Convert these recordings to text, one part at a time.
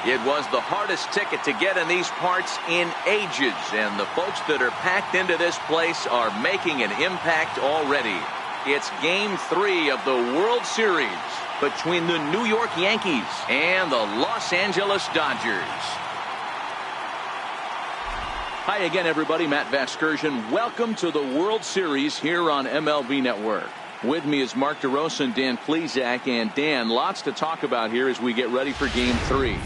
It was the hardest ticket to get in these parts in ages, and the folks that are packed into this place are making an impact already. It's Game 3 of the World Series between the New York Yankees and the Los Angeles Dodgers. Hi again, everybody. Matt Vasgersian. Welcome to the World Series here on MLB Network. With me is Mark DeRosa and Dan Plesac. And Dan, lots to talk about here as we get ready for Game 3.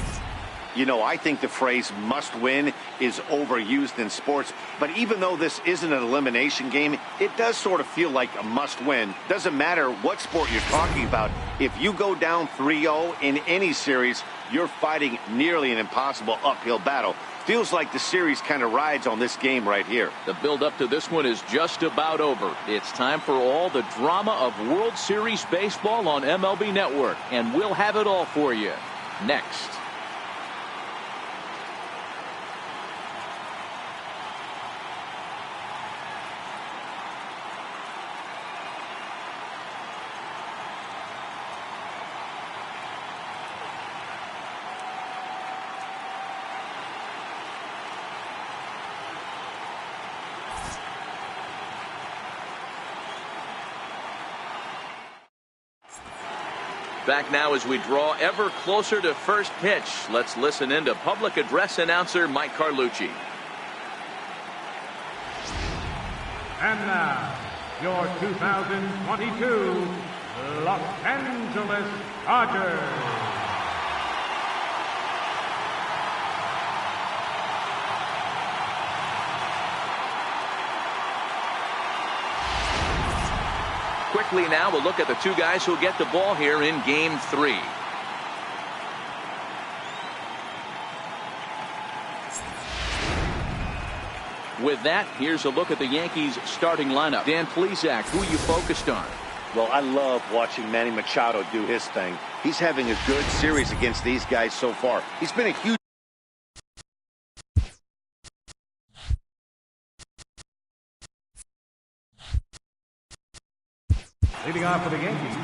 You know, I think the phrase must win is overused in sports. But even though this isn't an elimination game, it does sort of feel like a must win. Doesn't matter what sport you're talking about. If you go down 3-0 in any series, you're fighting nearly an impossible uphill battle. Feels like the series kind of rides on this game right here. The build-up to this one is just about over. It's time for all the drama of World Series baseball on MLB Network, and we'll have it all for you next. Back now as we draw ever closer to first pitch. Let's listen in to public address announcer Mike Carlucci. And now, your 2022 Los Angeles Dodgers. Quickly now, we'll look at the two guys who'll get the ball here in Game 3. With that, here's a look at the Yankees starting lineup. Dan Plesac, who you focused on? Well, I love watching Manny Machado do his thing. He's having a good series against these guys so far. He's been a huge... Leading off for the Yankees,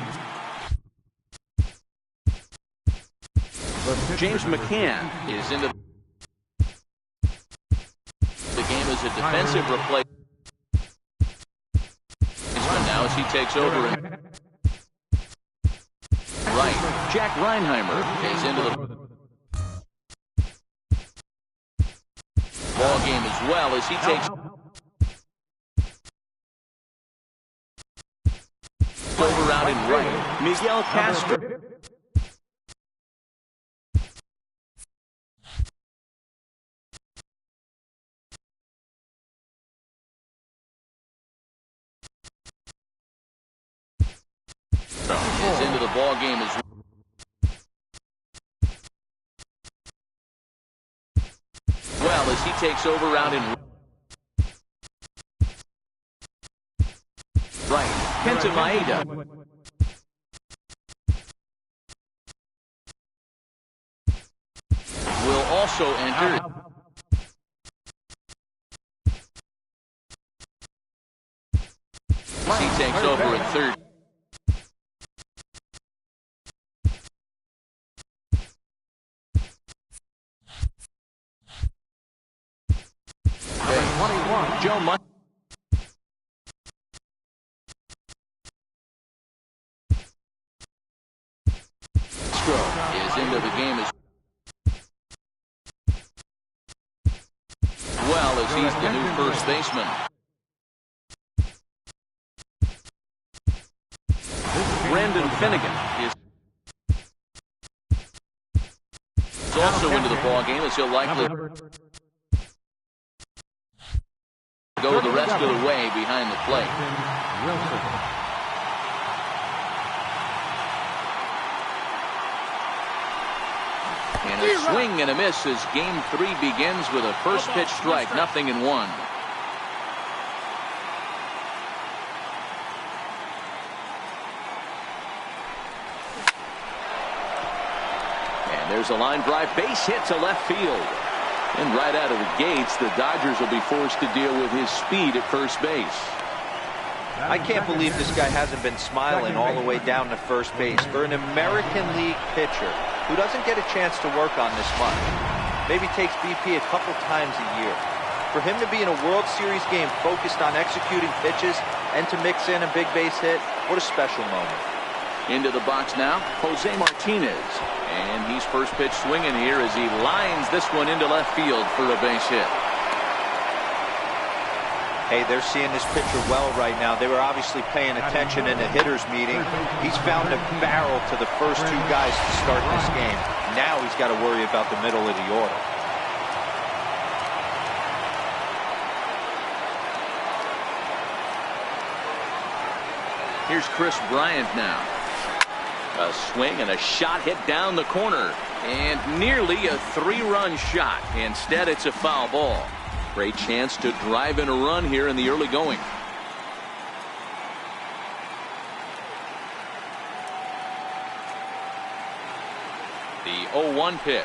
James McCann is into the game as a defensive replacement now as he takes over. Right, Jack Reinheimer is into the ball game as well as he takes over out in right. Miguel Castro is into the ball game as well as he takes over out in right. Kenta Maeda will also enter. He takes over at third. Joe Musgrove is into the game as well as he's the new first baseman. Brandon Finnegan is also into the ball game as he'll likely go the rest of the way behind the plate. And a swing and a miss as Game 3 begins with a first pitch strike, 0-1. And there's a line drive, base hit to left field. And right out of the gates, the Dodgers will be forced to deal with his speed at first base. I can't believe this guy hasn't been smiling all the way down to first base. For an American League pitcher, who doesn't get a chance to work on this much. Maybe takes BP a couple times a year. For him to be in a World Series game focused on executing pitches and to mix in a big base hit, what a special moment. Into the box now, Jose Martinez. And he's first pitch swinging here as he lines this one into left field for a base hit. Hey, they're seeing this pitcher well right now. They were obviously paying attention in the hitters meeting. He's found a barrel to the first two guys to start this game. Now he's got to worry about the middle of the order. Here's Chris Bryant now. A swing and a shot hit down the corner. And nearly a three-run shot. Instead, it's a foul ball. Great chance to drive in a run here in the early going. The 0-1 pitch.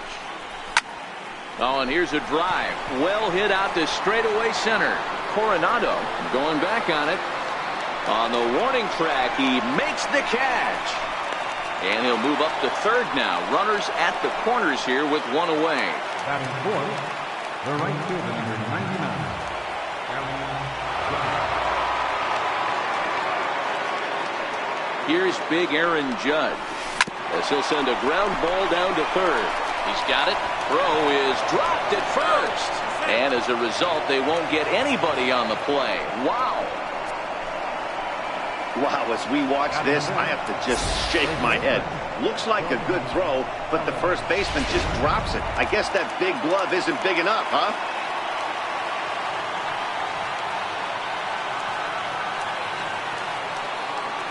Oh, and here's a drive. Well hit out to straightaway center. Coronado going back on it. On the warning track, he makes the catch. And he'll move up to third now. Runners at the corners here with one away. Batting fourth, the right fielder, number 99. Here's big Aaron Judge. As he'll send a ground ball down to third. He's got it. Throw is dropped at first. And as a result, they won't get anybody on the play. Wow. Wow, as we watch this, I have to just shake my head. Looks like a good throw, but the first baseman just drops it. I guess that big glove isn't big enough, huh?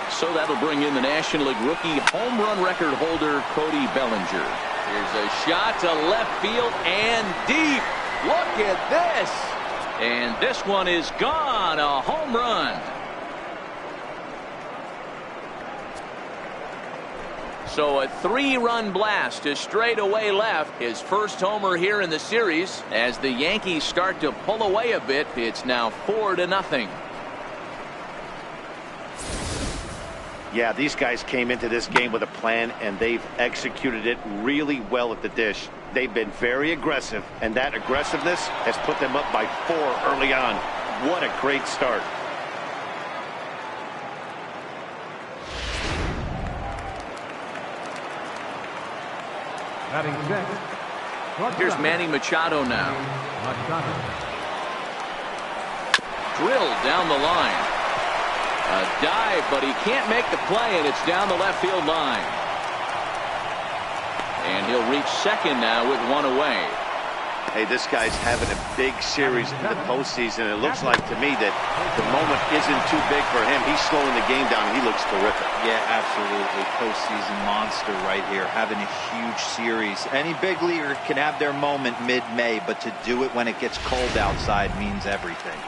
So that'll bring in the National League rookie home run record holder, Cody Bellinger. Here's a shot to left field and deep. Look at this. And this one is gone. A home run. So a three-run blast to straightaway left. His first homer here in the series. As the Yankees start to pull away a bit, it's now 4-0. Yeah, these guys came into this game with a plan, and they've executed it really well at the dish. They've been very aggressive, and that aggressiveness has put them up by 4 early on. What a great start. Batting sixth. Here's Manny Machado now. Machado. Drilled down the line. A dive, but he can't make the play, and it's down the left field line. And he'll reach second now with one away. Hey, this guy's having a big series in the postseason. It looks like to me that the moment isn't too big for him. He's slowing the game down. He looks terrific. Yeah, absolutely. Postseason monster right here, having a huge series. Any big leaguer can have their moment mid-May, but to do it when it gets cold outside means everything.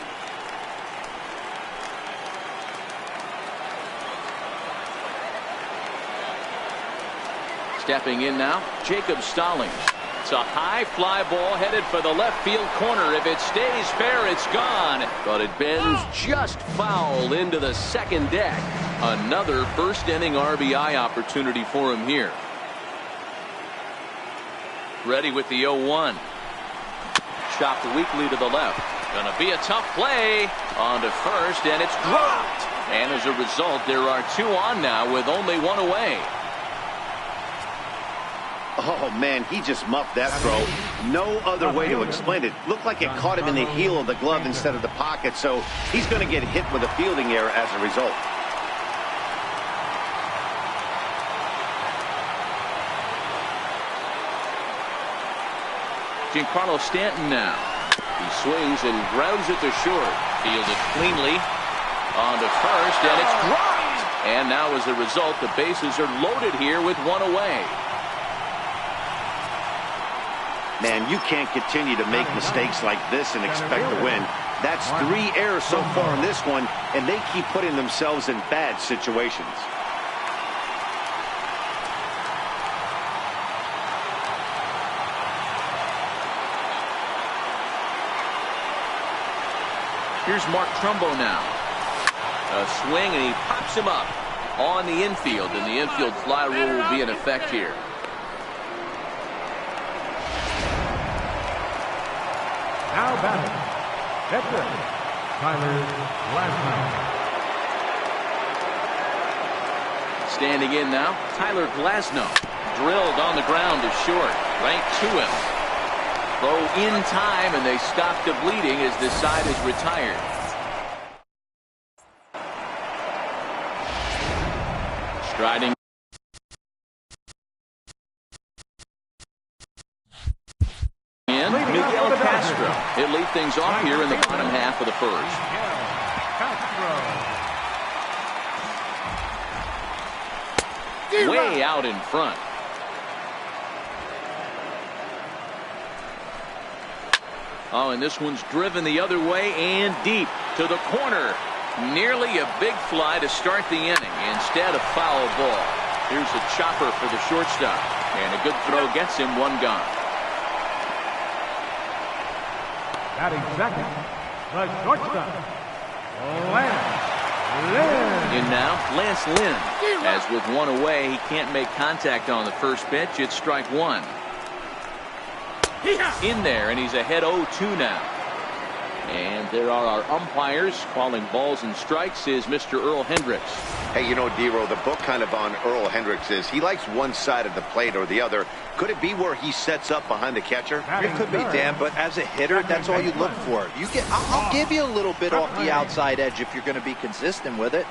Stepping in now, Jacob Stallings. It's a high fly ball headed for the left field corner. If it stays fair, it's gone. But it bends just foul into the second deck. Another first inning RBI opportunity for him here. Ready with the 0-1. Chopped weakly to the left. Gonna be a tough play. On to first, and it's dropped. And as a result, there are 2 on now with only 1 away. Oh, man, he just muffed that throw. No other way to explain it. Looked like it caught him in the heel of the glove instead of the pocket, so he's going to get hit with a fielding error as a result. Giancarlo Stanton now. He swings and grounds it to short. Fielded cleanly. On to first, and it's dropped. And now as a result, the bases are loaded here with 1 away. Man, you can't continue to make mistakes like this and expect to win. That's 3 errors so far in this one, and they keep putting themselves in bad situations. Here's Mark Trumbo now. A swing, and he pops him up on the infield, and the infield fly rule will be in effect here. Now batting, veteran Tyler Glasnow. Standing in now, Tyler Glasnow. Drilled on the ground to short. Right to him. Throw in time, and they stop the bleeding as this side is retired. Striding. In, Miguel Castro. He'll lead things off here in the bottom half of the first. Way out in front. Oh, and this one's driven the other way and deep to the corner. Nearly a big fly to start the inning. Instead, a foul ball. Here's a chopper for the shortstop. And a good throw gets him one gone. Batting second, the shortstop, Lance Lynn. In now, Lance Lynn. As with one away, he can't make contact on the first pitch. It's strike one. In there, and he's ahead 0-2 now. And there are our umpires calling balls and strikes is Mr. Earl Hendricks. Hey, you know, D-Row, the book kind of on Earl Hendricks is he likes one side of the plate or the other. Could it be where he sets up behind the catcher? It could be, Dan, but as a hitter, that's all you look for. I'll give you a little bit off the outside edge if you're going to be consistent with it.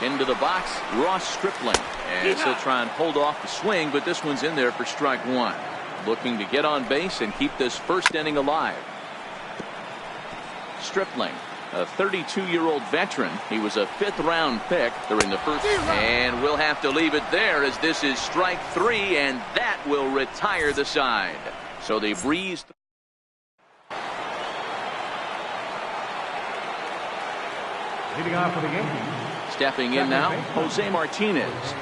Into the box, Ross Stripling. And he'll try and hold off the swing, but this one's in there for strike one. Looking to get on base and keep this first inning alive. Stripling, a 32-year-old veteran. He was a fifth-round pick during the first. And we'll have to leave it there as this is strike three, and that will retire the side. So they breeze. Leading off for the Yankees. Stepping in now, Jose Martinez.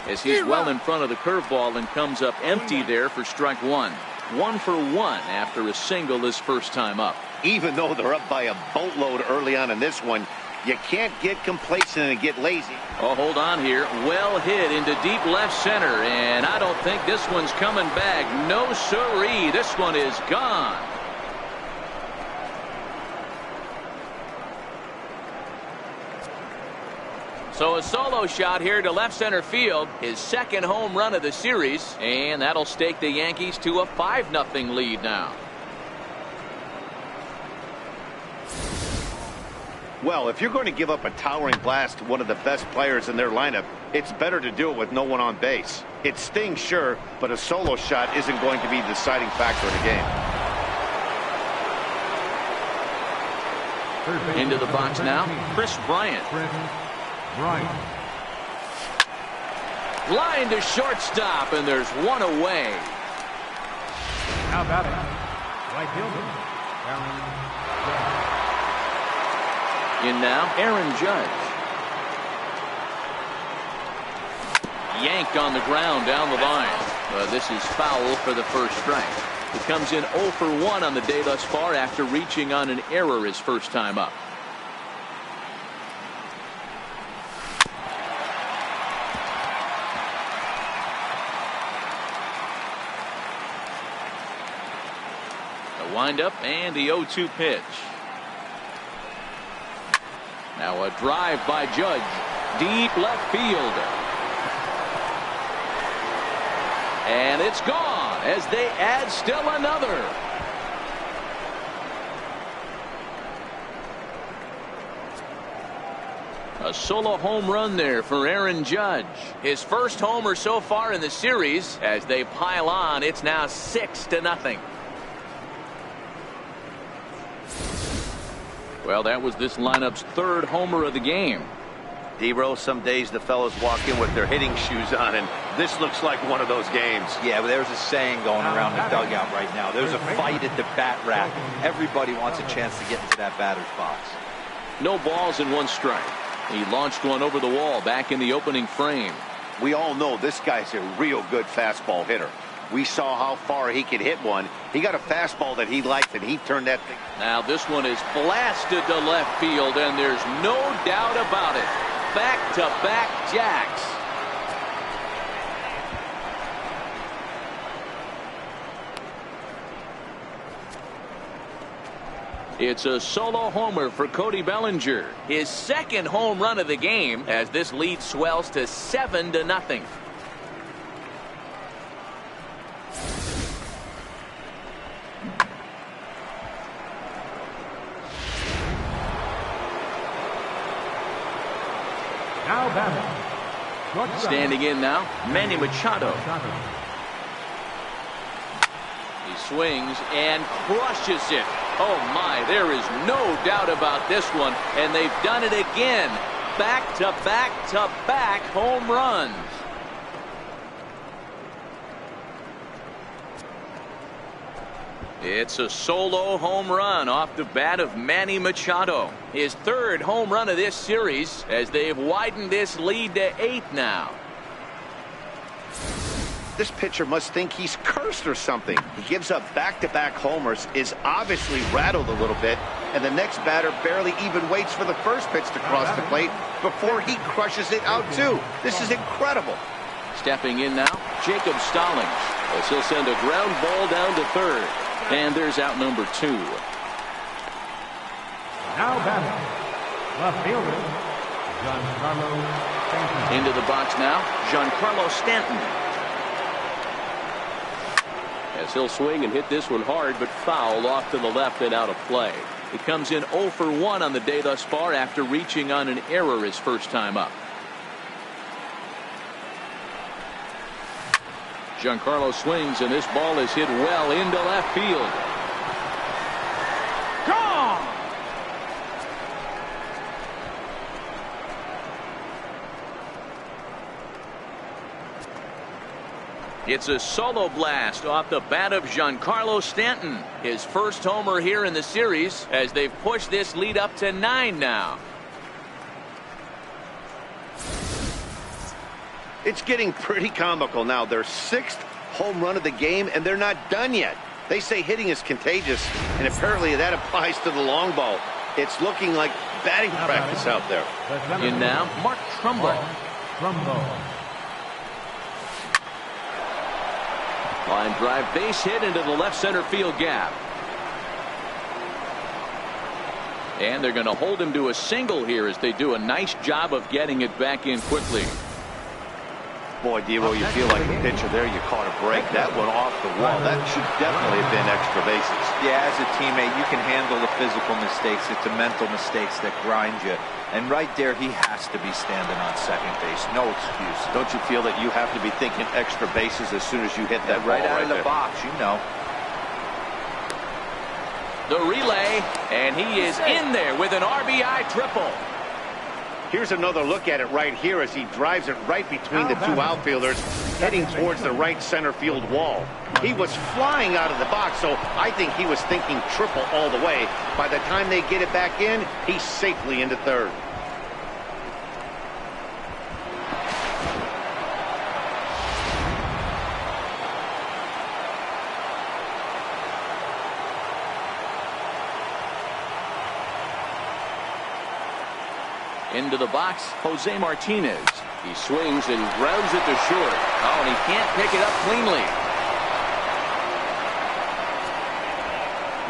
As he's well in front of the curveball and comes up empty there for strike one. 1 for 1 after a single his first time up. Even though they're up by a boatload early on in this one, you can't get complacent and get lazy. Oh, hold on here. Well hit into deep left center, and I don't think this one's coming back. No siree. This one is gone. So a solo shot here to left center field, his second home run of the series, and that'll stake the Yankees to a 5-0 lead now. Well, if you're going to give up a towering blast to one of the best players in their lineup, it's better to do it with no one on base. It stings, sure, but a solo shot isn't going to be the deciding factor in the game. Into the box now, Chris Bryant. Line to shortstop, and there's one away. How about it? Right fielder, Aaron Judge. In now, Aaron Judge. Yanked on the ground down the line. This is foul for the first strike. He comes in 0 for 1 on the day thus far after reaching on an error his first time up. Wind up and the 0-2 pitch. Now a drive by Judge. Deep left field. And it's gone as they add still another. A solo home run there for Aaron Judge. His first homer so far in the series. As they pile on, it's now 6-0. Well, that was this lineup's third homer of the game. D-Row, some days the fellows walk in with their hitting shoes on, and this looks like one of those games. Yeah, but there's a saying going around the dugout right now. There's a fight at the bat rack. Everybody wants a chance to get into that batter's box. No balls and 1 strike. He launched one over the wall back in the opening frame. We all know this guy's a real good fastball hitter. We saw how far he could hit one. He got a fastball that he liked, and he turned that thing. Now this one is blasted to left field, and there's no doubt about it. Back-to-back jacks. It's a solo homer for Cody Bellinger. His second home run of the game as this lead swells to 7-0. Now batting. Standing in now, Manny Machado. He swings and crushes it. Oh my, there is no doubt about this one. And they've done it again. Back to back to back home runs. It's a solo home run off the bat of Manny Machado. His third home run of this series as they've widened this lead to 8 now. This pitcher must think he's cursed or something. He gives up back-to-back homers, is obviously rattled a little bit, and the next batter barely even waits for the first pitch to cross the plate before he crushes it out too. This is incredible. Stepping in now, Jacob Stallings, as he'll send a ground ball down to third. And there's out number 2. Now batting. Left fielder, Giancarlo Stanton. Into the box now, Giancarlo Stanton. As he'll swing and hit this one hard, but foul off to the left and out of play. He comes in 0 for 1 on the day thus far after reaching on an error his first time up. Giancarlo swings, and this ball is hit well into left field. Gone! It's a solo blast off the bat of Giancarlo Stanton. His first homer here in the series as they've pushed this lead up to 9 now. It's getting pretty comical now. Their 6th home run of the game, and they're not done yet. They say hitting is contagious, and apparently that applies to the long ball. It's looking like batting practice out there. In now, Mark Trumbo. Line drive base hit into the left center field gap. And they're going to hold him to a single here as they do a nice job of getting it back in quickly. Boy, Devo, you feel like a pitcher there. You caught a break. That one off the wall. That should definitely have been extra bases. Yeah, as a teammate, you can handle the physical mistakes. It's the mental mistakes that grind you. And right there, he has to be standing on second base. No excuse. Don't you feel that you have to be thinking extra bases as soon as you hit that right ball out of the there? box, you know. The relay, and he is in there with an RBI triple. Here's another look at it right here as he drives it right between the 2 outfielders, heading towards the right center field wall. He was flying out of the box, so I think he was thinking triple all the way. By the time they get it back in, he's safely into third. Into the box, Jose Martinez. He swings and grounds it to short. Oh, and he can't pick it up cleanly.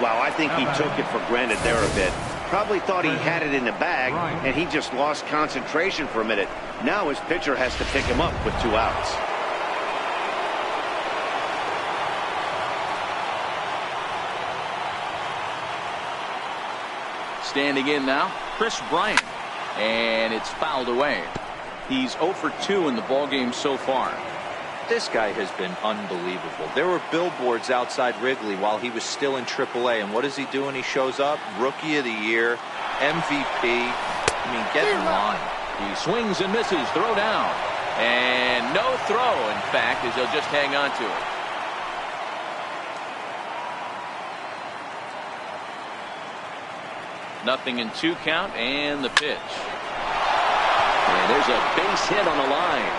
Wow, I think he took it for granted there a bit. Probably thought he had it in the bag, and he just lost concentration for a minute. Now his pitcher has to pick him up with 2 outs. Standing in now, Chris Bryant. And it's fouled away. He's 0 for 2 in the ballgame so far. This guy has been unbelievable. There were billboards outside Wrigley while he was still in AAA. And what does he do when he shows up? Rookie of the Year, MVP. I mean, get in line. He swings and misses. Throw down. And no throw, in fact, as he'll just hang on to it. Nothing in 2 count, and the pitch. And there's a base hit on the line.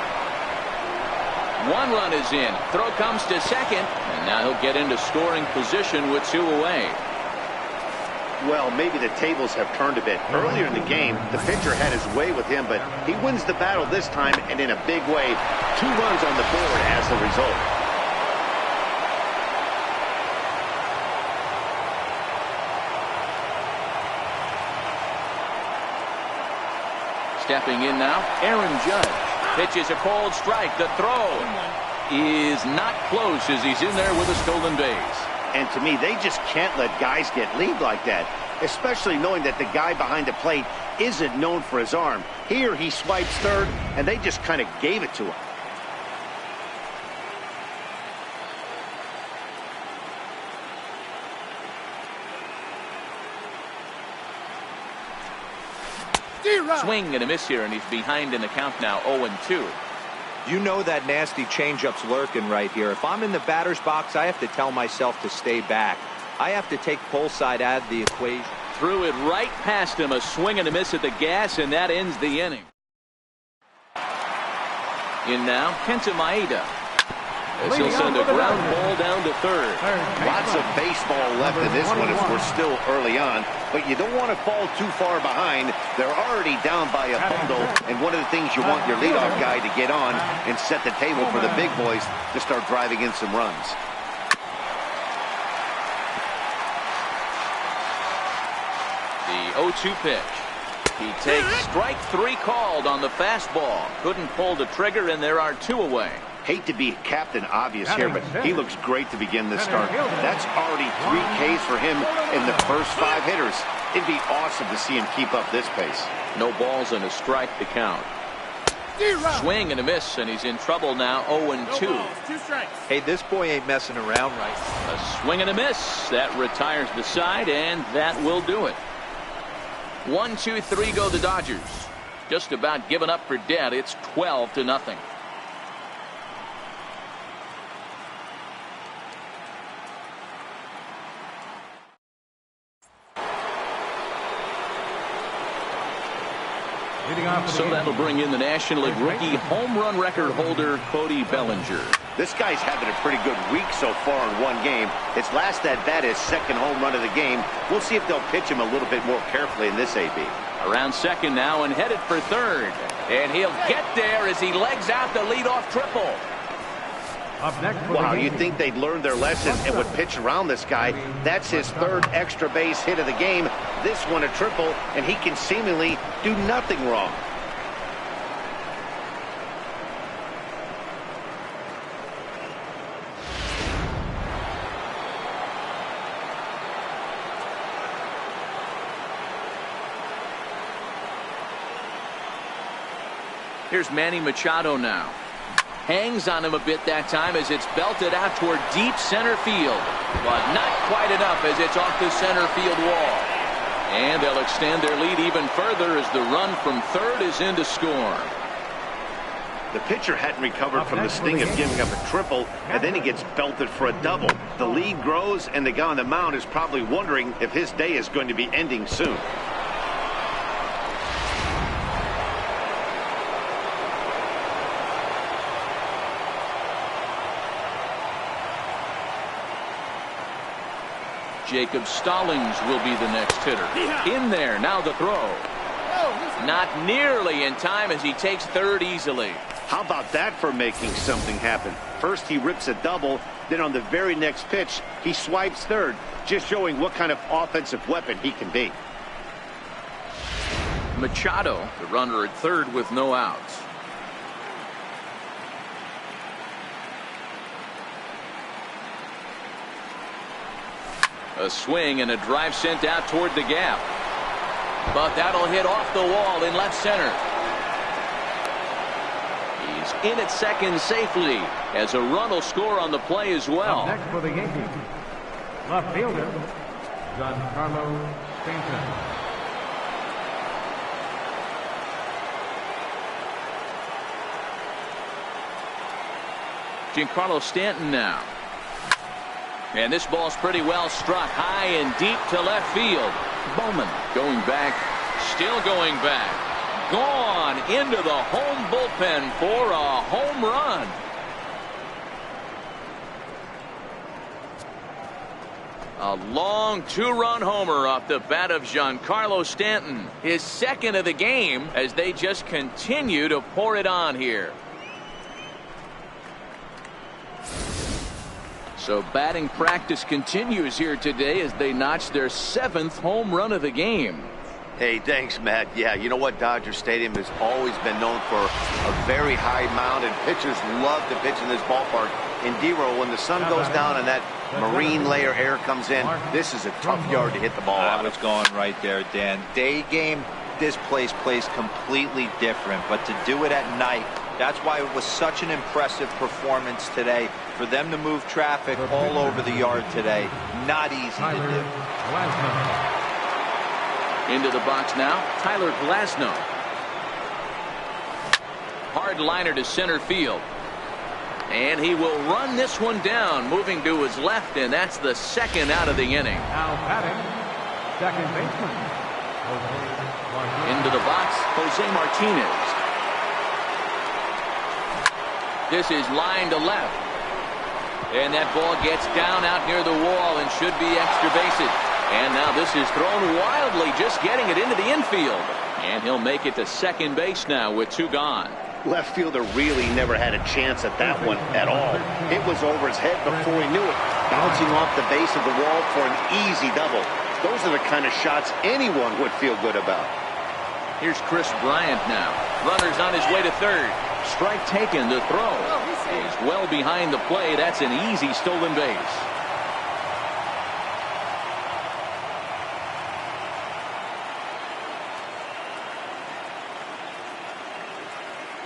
1 run is in. Throw comes to second, and now he'll get into scoring position with 2 away. Well, maybe the tables have turned a bit. Earlier in the game, the pitcher had his way with him, but he wins the battle this time, and in a big way. 2 runs on the board as the result. Stepping in now, Aaron Judge. Pitches a cold strike. The throw is not close as he's in there with a stolen base. And to me, they just can't let guys get lead like that, especially knowing that the guy behind the plate isn't known for his arm. Here he swipes third, and they just kind of gave it to him. Swing and a miss here, and he's behind in the count now, 0-2. You know that nasty changeup's lurking right here. If I'm in the batter's box, I have to tell myself to stay back. I have to take pull side out of the equation. Threw it right past him, a swing and a miss at the gas, and that ends the inning. In now, Kenta Maeda. As he'll send a ground ball down to third. Lots of baseball left in this one as we're still early on, but you don't want to fall too far behind. They're already down by a bundle, and one of the things you want your leadoff guy to get on and set the table for the big boys to start driving in some runs. The 0-2 pitch. He takes strike three called on the fastball. Couldn't pull the trigger, and there are two away. Hate to be Captain Obvious here, but he looks great to begin this start. That's already 3 Ks for him in the first 5 hitters. It'd be awesome to see him keep up this pace. No balls and a strike to count. Swing and a miss, and he's in trouble now, 0-2. Hey, this boy ain't messing around right. A swing and a miss. That retires the side, and that will do it. 1, 2, 3 go the Dodgers. Just about given up for dead. It's 12-0. So that'll bring in the National League rookie home run record holder, Cody Bellinger. This guy's having a pretty good week so far in one game. His last at-bat is second home run of the game. We'll see if they'll pitch him a little bit more carefully in this AB. Around second now and headed for third. And he'll get there as he legs out the leadoff triple. Wow, you'd think they'd learned their lesson and would pitch around this guy. That's his third extra base hit of the game. This one a triple, and he can seemingly do nothing wrong. Here's Manny Machado now. Hangs on him a bit that time as it's belted out toward deep center field. But not quite enough as it's off the center field wall. And they'll extend their lead even further as the run from third is in to score. The pitcher hadn't recovered from the sting of giving up a triple, and then he gets belted for a double. The lead grows, and the guy on the mound is probably wondering if his day is going to be ending soon. Jacob Stallings will be the next hitter. In there, now the throw. Not nearly in time as he takes third easily. How about that for making something happen? First he rips a double, then on the very next pitch, he swipes third, just showing what kind of offensive weapon he can be. Machado, the runner at third with no outs. A swing and a drive sent out toward the gap. But that'll hit off the wall in left center. He's in at second safely as a run will score on the play as well. Up next for the Yankees, left fielder, Giancarlo Stanton. Giancarlo Stanton now. And this ball's pretty well struck high and deep to left field. Bowman going back, still going back. Gone into the home bullpen for a home run. A long 2-run homer off the bat of Giancarlo Stanton. His second of the game as they just continue to pour it on here. So batting practice continues here today as they notch their 7th home run of the game. Hey, thanks, Matt. Yeah, you know what? Dodger Stadium has always been known for a very high mound, and pitchers love to pitch in this ballpark. In D-Row, when the sun goes down and that marine layer air comes in, this is a tough yard to hit the ball out. I was going right there, Dan. Day game, this place plays completely different, but to do it at night, that's why it was such an impressive performance today. For them to move traffic all over the yard today, not easy to do. Into the box now, Tyler Glasnow. Hard liner to center field. And he will run this one down, moving to his left, and that's the second out of the inning. Now batting, second baseman. Into the box, Jose Martinez. This is line to left. And that ball gets down out near the wall and should be extra bases. And now this is thrown wildly, just getting it into the infield. And he'll make it to second base now with 2 gone. Left fielder really never had a chance at that one at all. It was over his head before he knew it, bouncing off the base of the wall for an easy double. Those are the kind of shots anyone would feel good about. Here's Chris Bryant now. Runner's on his way to third. Strike taken, the throw. He's well behind the play. That's an easy stolen base.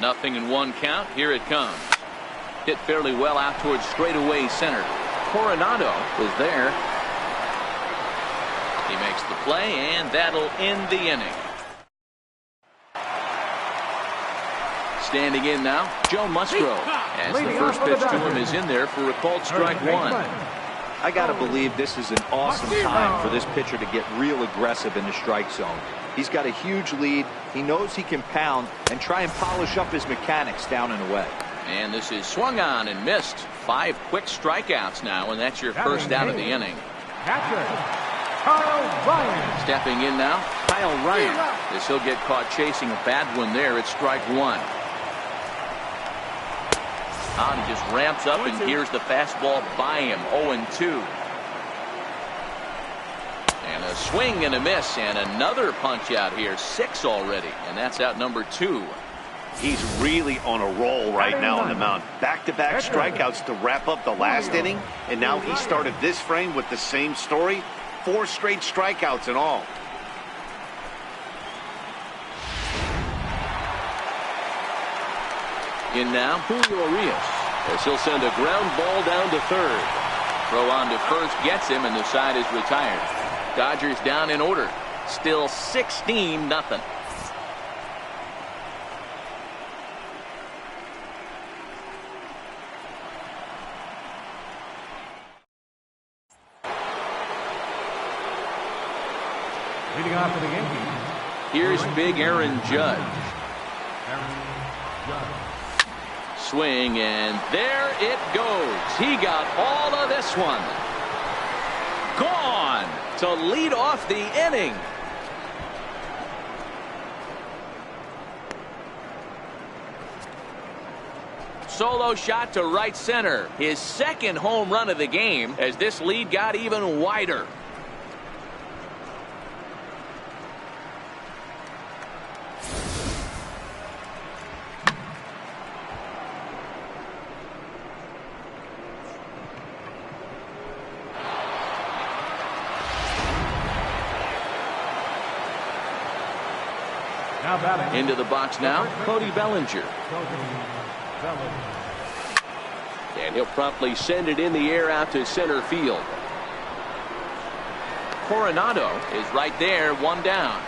Nothing in 1 count. Here it comes. Hit fairly well out towards straightaway center. Coronado is there. He makes the play, and that'll end the inning. Standing in now, Joe Musgrove, as the first pitch to him is in there for a called strike 1. I got to believe this is an awesome time for this pitcher to get real aggressive in the strike zone. He's got a huge lead. He knows he can pound and try and polish up his mechanics down and away. And this is swung on and missed. 5 quick strikeouts now, and that's your first out of the inning. Catcher, Kyle Ryan. Stepping in now, Kyle Ryan. As he'll get caught chasing a bad one there at strike 1. He just ramps up and hears the fastball by him. 0-2. And a swing and a miss, and another punch out here. 6 already, and that's out number 2. He's really on a roll right now on the mound. Back-to-back strikeouts to wrap up the last inning, and now he started this frame with the same story. 4 straight strikeouts in all. In now, Julio Urias, as he'll send a ground ball down to third. Throw on to first gets him, and the side is retired. Dodgers down in order. Still 16-0. Leading off for the Yankees. Here's big Aaron Judge. Aaron Judge. Swing, and there it goes. He got all of this one. Gone to lead off the inning. Solo shot to right center. His second home run of the game as this lead got even wider. Now batting. Into the box now, Cody Bellinger. And he'll promptly send it in the air out to center field. Coronado is right there, 1 down.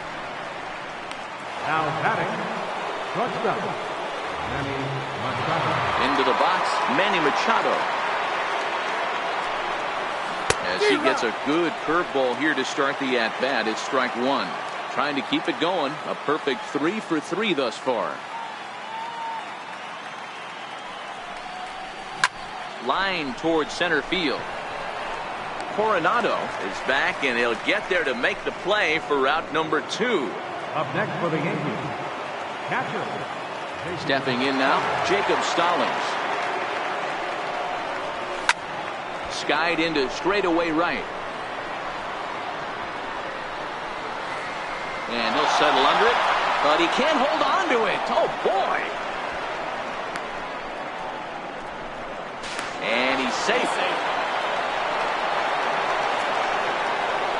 Now batting. Shortstop, Manny Machado. Into the box, Manny Machado. As he gets a good curveball here to start the at-bat, it's strike 1. Trying to keep it going. A perfect 3 for 3 thus far. Line towards center field. Coronado is back, and he'll get there to make the play for route number 2. Up next for the Yankees, catcher. Stepping in now, Jacob Stallings. Skied into straightaway right. And he'll settle under it, but he can't hold on to it. Oh, boy. And he's safe.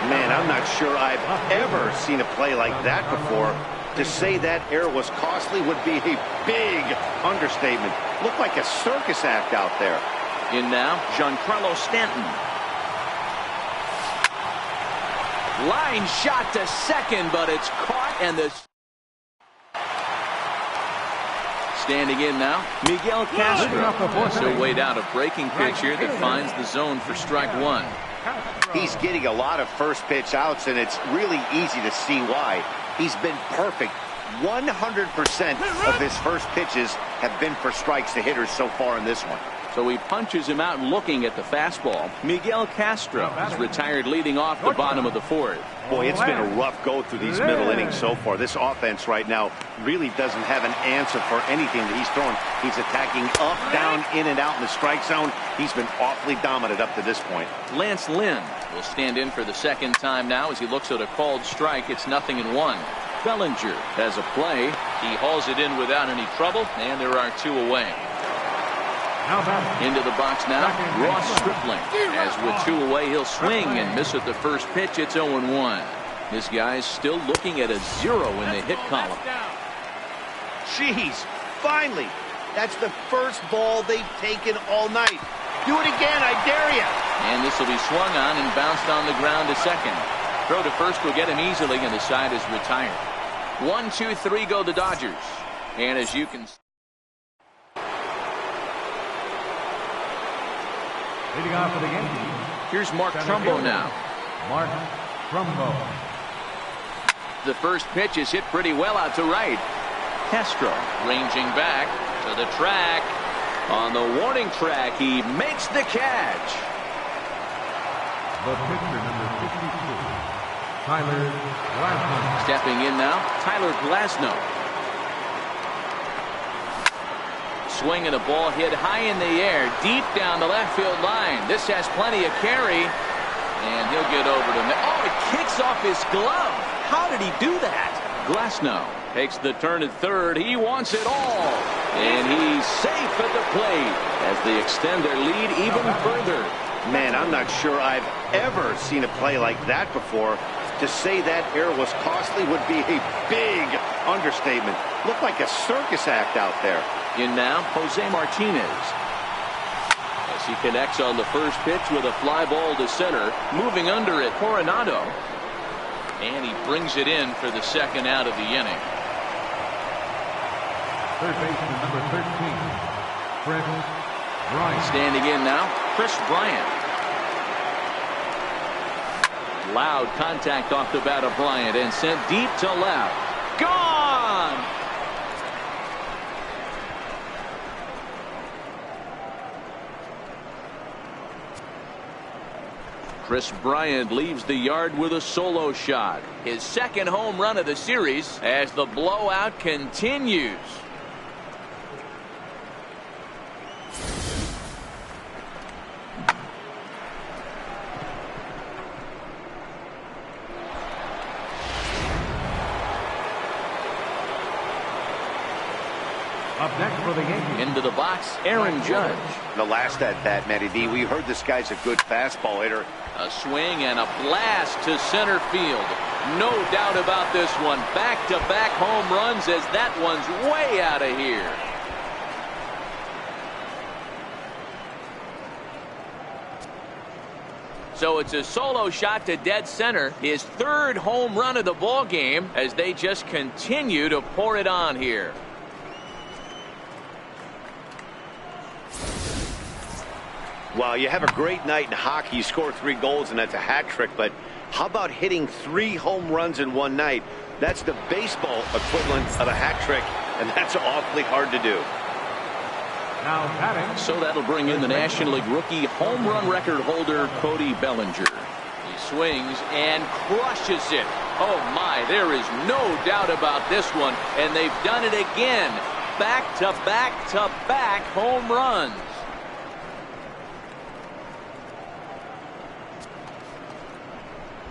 Man, I'm not sure I've ever seen a play like that before. To say that error was costly would be a big understatement. Looked like a circus act out there. In now, Giancarlo Stanton. Line shot to second, but it's caught, and the... Standing in now, Miguel Castro. Still weighed out a breaking pitch here that finds the zone for strike one. He's getting a lot of first pitch outs, and it's really easy to see why. He's been perfect. 100% of his first pitches have been for strikes to hitters so far in this one. So he punches him out looking at the fastball. Miguel Castro is retired leading off the bottom of the fourth. Boy, it's been a rough go through these middle innings so far. This offense right now really doesn't have an answer for anything that he's throwing. He's attacking up, down, in, and out in the strike zone. He's been awfully dominant up to this point. Lance Lynn will stand in for the second time now as he looks at a called strike. It's 0-1. Bellinger has a play. He hauls it in without any trouble, and there are two away. Into the box now, Ross Stripling. As with two away, he'll swing and miss at the first pitch. It's 0-1. This guy's still looking at a 0 in the hit column. Jeez, finally. That's the first ball they've taken all night. Do it again, I dare you. And this will be swung on and bounced on the ground to second. Throw to first will get him easily, and the side is retired. 1, 2, 3 go the Dodgers. And as you can see, leading off for the game, here's Mark Trumbo now. Mark Trumbo. The first pitch is hit pretty well out to right. Castro ranging back to the track. On the warning track, he makes the catch. The pitcher, number 52, Tyler Glasnow. Stepping in now, Tyler Glasnow. Swing and a ball hit high in the air, deep down the left field line. This has plenty of carry, and he'll get over to me. Oh, it kicks off his glove. How did he do that? Glasnow takes the turn at third. He wants it all, and he's safe at the plate as they extend their lead even further. Man, I'm not sure I've ever seen a play like that before. To say that error was costly would be a big understatement. Looked like a circus act out there. In now, Jose Martinez. As he connects on the first pitch with a fly ball to center. Moving under it, Coronado. And he brings it in for the second out of the inning. Third baseman, number 13, Chris Bryant. Standing in now, Chris Bryant. Loud contact off the bat of Bryant and sent deep to left. Gone! Chris Bryant leaves the yard with a solo shot. His second home run of the series as the blowout continues. Up next for the Yankees. Into the box, Aaron Judge. The last at bat, Matty D, we heard this guy's a good fastball hitter. A swing and a blast to center field. No doubt about this one. Back-to-back home runs as that one's way out of here. So it's a solo shot to dead center. His third home run of the ball game as they just continue to pour it on here. Well, you have a great night in hockey. You score 3 goals, and that's a hat trick. But how about hitting 3 home runs in one night? That's the baseball equivalent of a hat trick, and that's awfully hard to do. Now batting. So that'll bring in the National League rookie home run record holder, Cody Bellinger. He swings and crushes it. Oh, my, there is no doubt about this one. And they've done it again. Back-to-back-to-back home runs.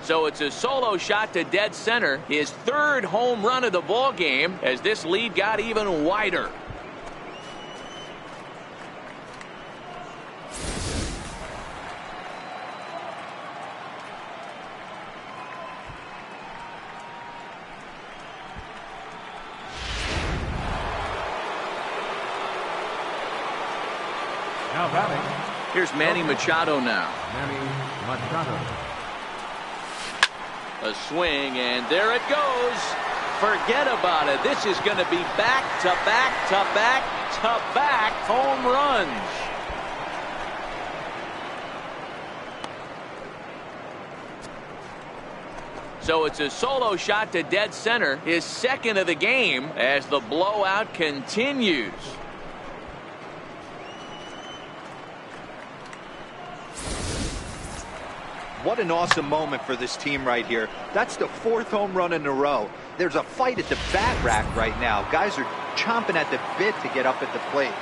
So it's a solo shot to dead center, his third home run of the ball game, as this lead got even wider. Now batting. Here's Manny Machado now. Manny Machado. A swing, and there it goes. Forget about it. This is going to be back-to-back-to-back-to-back home runs. So it's a solo shot to dead center, his second of the game, as the blowout continues. What an awesome moment for this team right here. That's the 4th home run in a row. There's a fight at the bat rack right now. Guys are chomping at the bit to get up at the plate.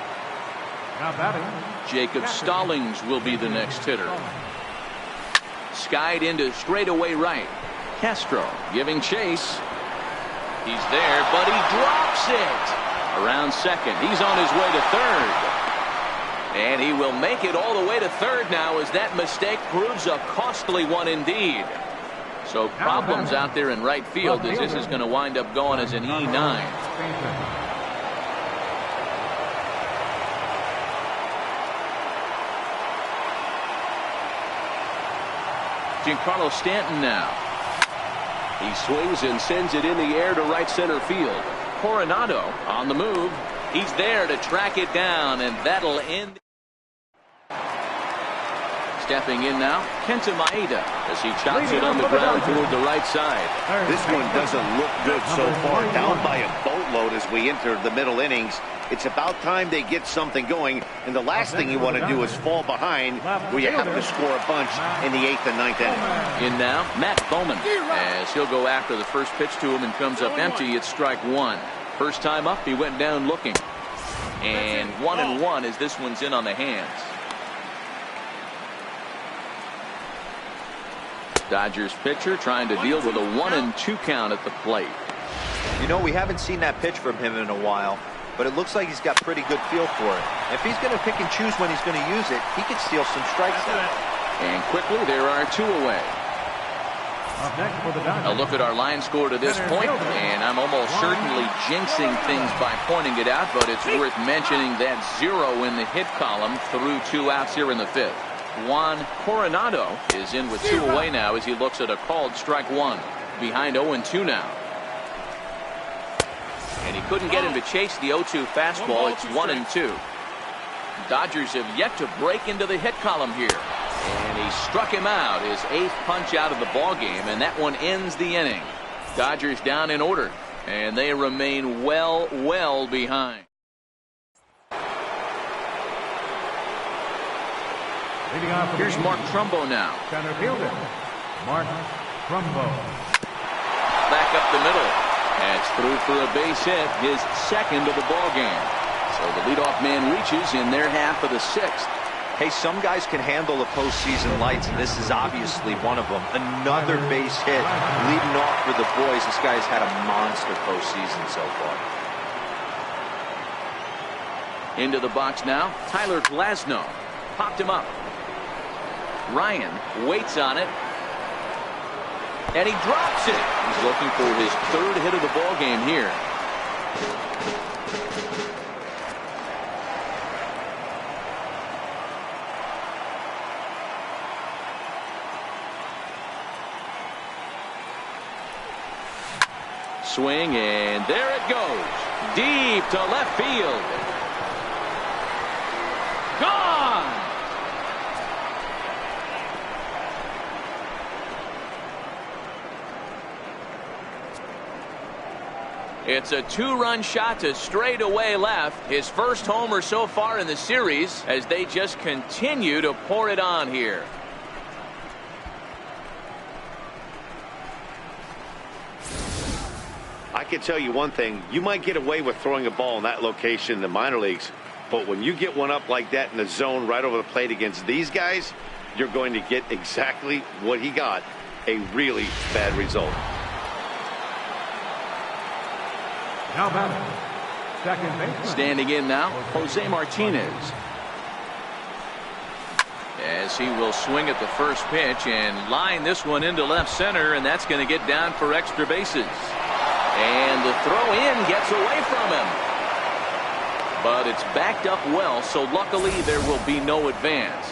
Now batting. Jacob Stallings will be the next hitter. Skied into straightaway right. Castro giving chase. He's there, but he drops it. Around second. He's on his way to third. And he will make it all the way to third now, as that mistake proves a costly one indeed. So problems out there in right field, as this is going to wind up going as an E9. Giancarlo Stanton now. He swings and sends it in the air to right center field. Coronado on the move. He's there to track it down, and that'll end. Stepping in now, Kenta Maeda, as he chops it on the ground toward the right side. This one doesn't look good so far. Down by a boatload as we enter the middle innings. It's about time they get something going, and the last thing you want to do is fall behind where you have to score a bunch in the 8th and 9th inning. In now, Matt Bowman, as he'll go after the first pitch to him and comes up empty. It's strike one. First time up, he went down looking. And 1-1 as this one's in on the hands. Dodgers pitcher trying to deal with a 1-2 count at the plate. You know, we haven't seen that pitch from him in a while, but it looks like he's got pretty good feel for it. If he's going to pick and choose when he's going to use it, he could steal some strikes now. And quickly, there are 2 away. Up next for the Dodgers. A look at our line score to this point, and I'm almost certainly jinxing things by pointing it out, but it's worth mentioning that 0 in the hit column through 2 outs here in the 5th. Juan Coronado is in with 2 away now as he looks at a called strike one. Behind 0-2 now. And he couldn't get him to chase the 0-2 fastball. It's 1-2. Dodgers have yet to break into the hit column here. And he struck him out, his 8th punch out of the ball game, and that one ends the inning. Dodgers down in order, and they remain well behind. Here's Mark Trumbo now. Center fielder, Mark Trumbo. Back up the middle. That's through for a base hit, his 2nd of the ball game. So the leadoff man reaches in their half of the 6th. Hey, some guys can handle the postseason lights, and this is obviously one of them. Another base hit leading off for the boys. This guy's had a monster postseason so far. Into the box now, Tyler Glasnow. Popped him up. Ryan waits on it, and he drops it. He's looking for his 3rd hit of the ball game here. Swing, and there it goes. Deep to left field. Gone! It's a 2-run shot to straightaway left. His first homer so far in the series as they just continue to pour it on here. I can tell you one thing. You might get away with throwing a ball in that location in the minor leagues, but when you get one up like that in the zone right over the plate against these guys, you're going to get exactly what he got a really bad result. Now batting, second baseman. Standing in now, Jose Martinez. As he will swing at the first pitch and line this one into left center, and that's going to get down for extra bases. And the throw in gets away from him. But it's backed up well, so luckily there will be no advance.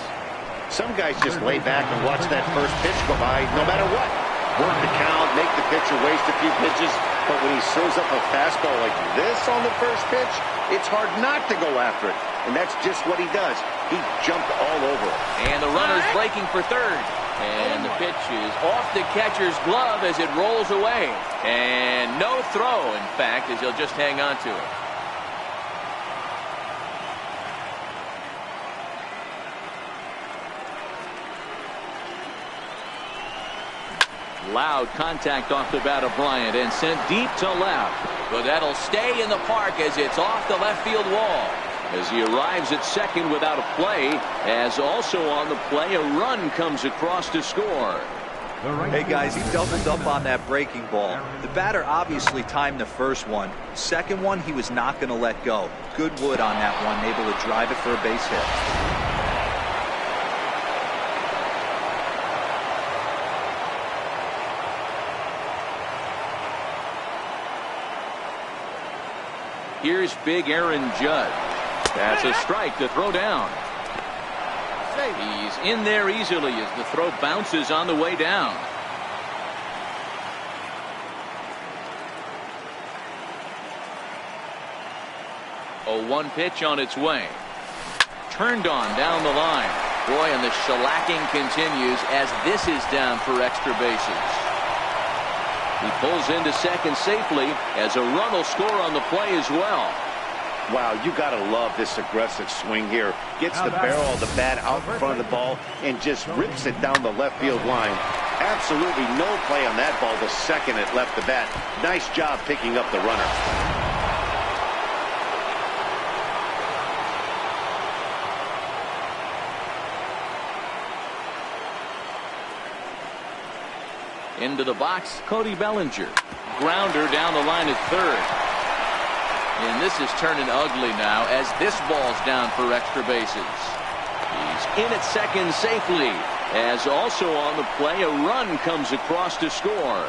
Some guys just lay back and watch that first pitch go by no matter what. Work the count, make the pitcher waste a few pitches, but when he serves up a fastball like this on the first pitch, it's hard not to go after it. And that's just what he does. He jumped all over it. And the runner's breaking for third. And the pitch is off the catcher's glove as it rolls away. And no throw, in fact, as he'll just hang on to it. Loud contact off the bat of Bryant and sent deep to left. But that'll stay in the park as it's off the left field wall. As he arrives at second without a play, as also on the play, a run comes across to score. Hey guys, he doubled up on that breaking ball. The batter obviously timed the first one. Second one, he was not going to let go. Good wood on that one, able to drive it for a base hit. Here's big Aaron Judge. That's a strike to throw down. He's in there easily as the throw bounces on the way down. 0-1 pitch on its way. Turned on down the line. Boy, and the shellacking continues as this is down for extra bases. He pulls into second safely as a run will score on the play as well. Wow, you got to love this aggressive swing here. Gets the barrel of the bat out in front of the ball and just rips it down the left field line. Absolutely no play on that ball the second it left the bat. Nice job picking up the runner. Into the box, Cody Bellinger. Grounder down the line at third. And this is turning ugly now as this ball's down for extra bases. He's in at second safely as also on the play a run comes across to score.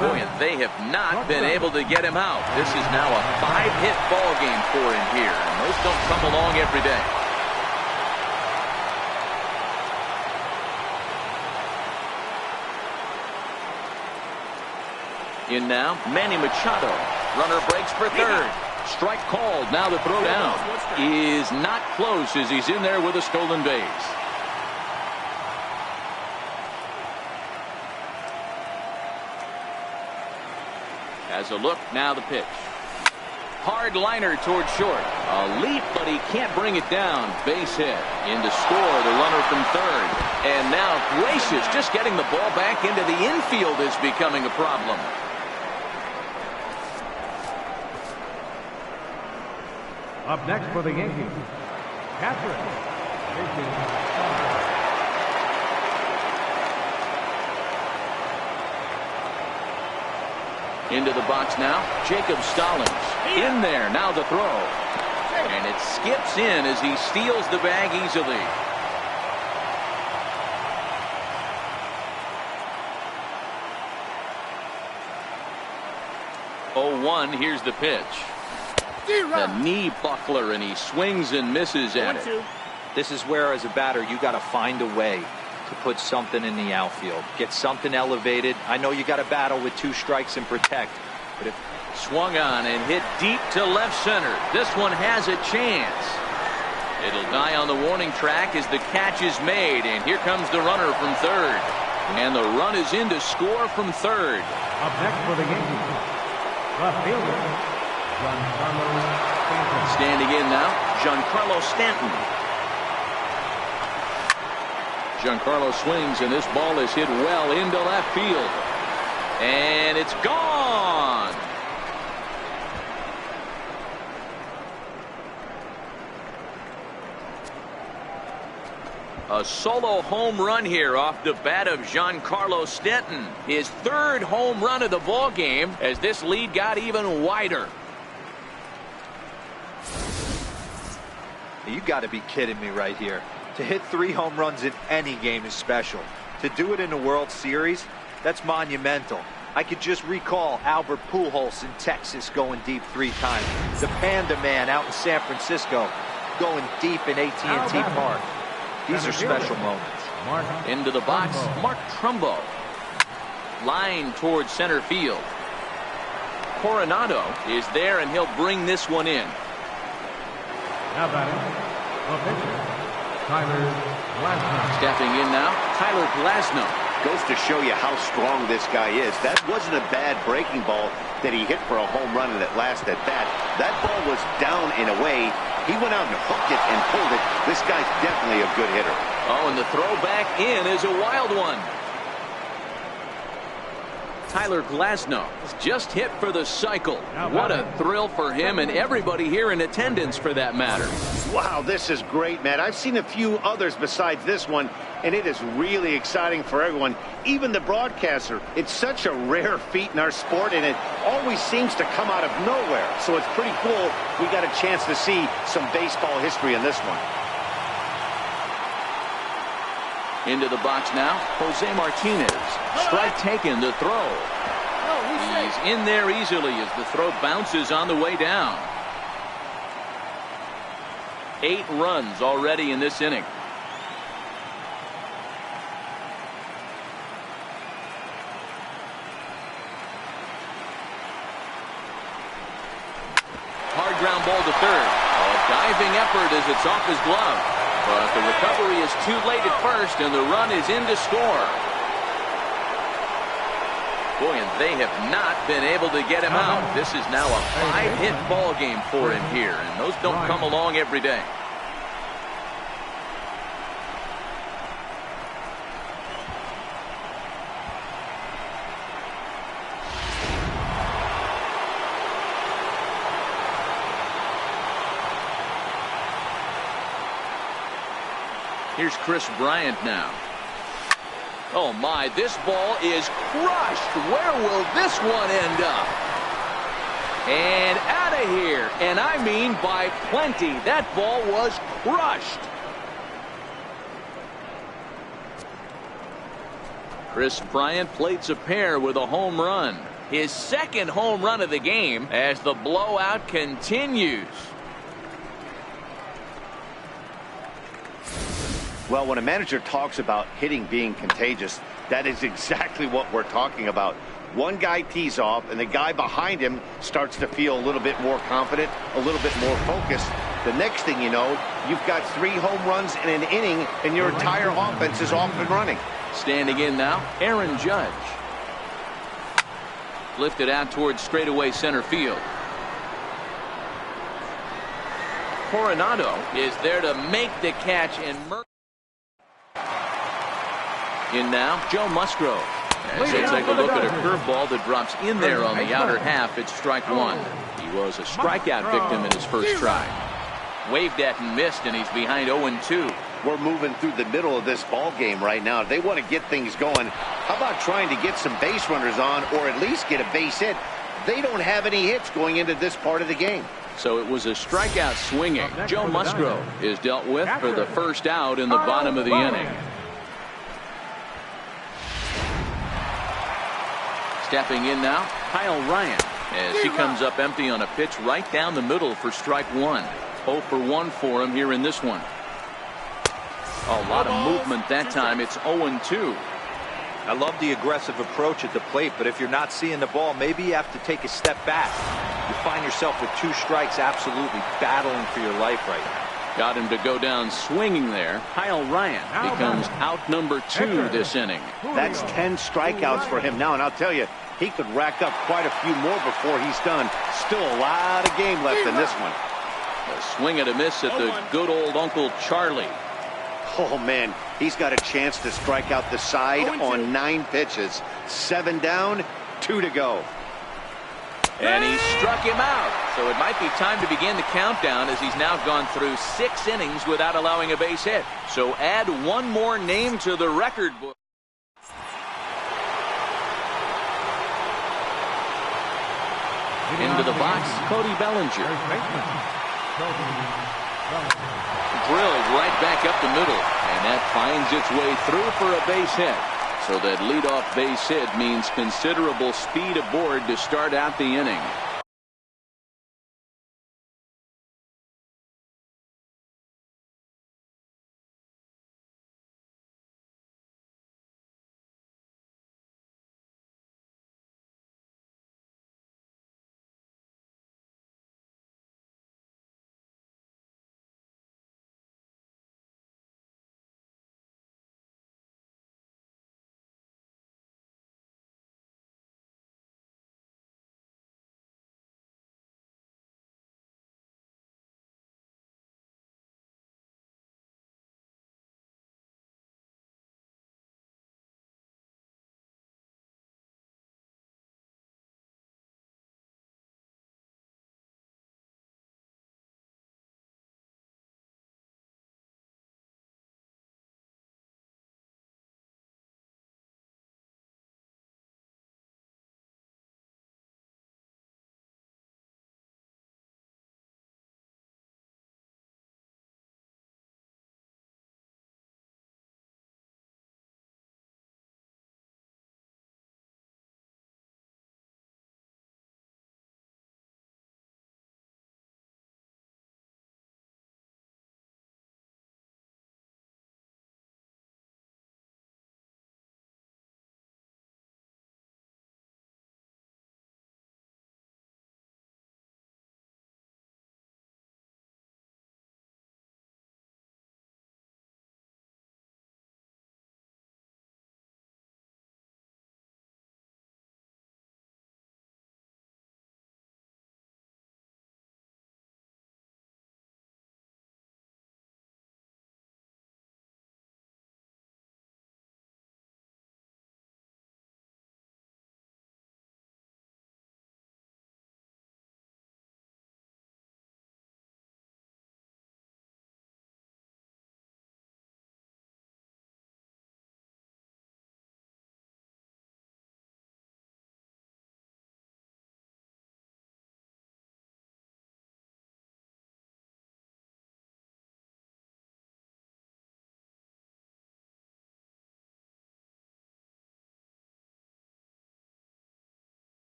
Boy, and they have not been able to get him out. This is now a 5-hit ball game for him here, and those don't come along every day. In now, Manny Machado. Runner breaks for third. Strike called. Now the throw down is not close as he's in there with a stolen base. As a look, now the pitch. Hard liner toward short. A leap, but he can't bring it down. Base hit. In to score, the runner from third. And now Gracious just getting the ball back into the infield is becoming a problem. Up next for the Yankees, Catherine. Into the box now, Jacob Stallings. In there, now the throw. And it skips in as he steals the bag easily. Oh, 1, here's the pitch. The knee buckler, and he swings and misses at it. This is where, as a batter, you got to find a way to put something in the outfield. Get something elevated. I know you got to battle with 2 strikes and protect. But if swung on and hit deep to left center. This one has a chance. It'll die on the warning track as the catch is made. And here comes the runner from third. And the run is in to score from third. Up next for the Yankees, left fielder, Giancarlo Stanton. Standing in now, Giancarlo Stanton. Giancarlo swings, and this ball is hit well into left field. And it's gone. A solo home run here off the bat of Giancarlo Stanton. His third home run of the ball game as this lead got even wider. You got to be kidding me right here. To hit 3 home runs in any game is special. To do it in the World Series, that's monumental. I could just recall Albert Pujols in Texas going deep 3 times. The Panda Man out in San Francisco going deep in AT&T Park. These are special moments. Into the box, Mark Trumbo. Line towards center field. Coronado is there, and he'll bring this one in. Now batting, the pitcher, Tyler Glasnow. Stepping in now, Tyler Glasnow. Goes to show you how strong this guy is. That wasn't a bad breaking ball that he hit for a home run in that last at bat. That ball was down and away. He went out and hooked it and pulled it. This guy's definitely a good hitter. Oh, and the throw back in is a wild one. Tyler Glasnow just hit for the cycle. What a thrill for him and everybody here in attendance for that matter. Wow, this is great, Matt. I've seen a few others besides this one, and it is really exciting for everyone, even the broadcaster. It's such a rare feat in our sport, and it always seems to come out of nowhere. So it's pretty cool we got a chance to see some baseball history in this one. Into the box now, Jose Martinez. Strike taken, the throw. He's in there easily as the throw bounces on the way down. 8 runs already in this inning. Hard ground ball to third. A diving effort as it's off his glove. But the recovery is too late at first, and the run is in to score. Boy, and they have not been able to get him out. This is now a 5-hit ball game for him here, and those don't come along every day. Here's Chris Bryant now. Oh my, this ball is crushed. Where will this one end up? And out of here. And I mean by plenty. That ball was crushed. Chris Bryant plates a pair with a home run. His second home run of the game as the blowout continues. Well, when a manager talks about hitting being contagious, that is exactly what we're talking about. One guy tees off, and the guy behind him starts to feel a little bit more confident, a little bit more focused. The next thing you know, you've got 3 home runs in an inning, and your entire offense is off and running. Standing in now, Aaron Judge. Lifted out towards straightaway center field. Coronado is there to make the catch, and in now, Joe Musgrove. As they take a look at a curveball that drops in there on the outer half, it's strike 1. He was a strikeout victim in his first try. Waved at and missed, and he's behind 0-2. We're moving through the middle of this ball game right now. They want to get things going. How about trying to get some base runners on, or at least get a base hit? They don't have any hits going into this part of the game. So it was a strikeout swinging. Joe Musgrove is dealt with for the first out in the bottom of the inning. Stepping in now, Kyle Ryan, as he comes up empty on a pitch right down the middle for strike 1. 0 for 1 for him here in this one. A lot of movement that time. It's 0-2. I love the aggressive approach at the plate, but if you're not seeing the ball, maybe you have to take a step back. You find yourself with 2 strikes, absolutely battling for your life right now. Got him to go down swinging there. Kyle Ryan becomes out number 2 this inning. That's 10 strikeouts for him now, and I'll tell you, he could rack up quite a few more before he's done. Still a lot of game left in this one. A swing and a miss at the good old Uncle Charlie. Oh, man, he's got a chance to strike out the side on 9 pitches. 7 down, 2 to go. And he struck him out. So it might be time to begin the countdown as he's now gone through 6 innings without allowing a base hit. So add one more name to the record book. Into the box, Cody Bellinger. Drilled right back up the middle, and that finds its way through for a base hit. So that leadoff base hit means considerable speed aboard to start out the inning.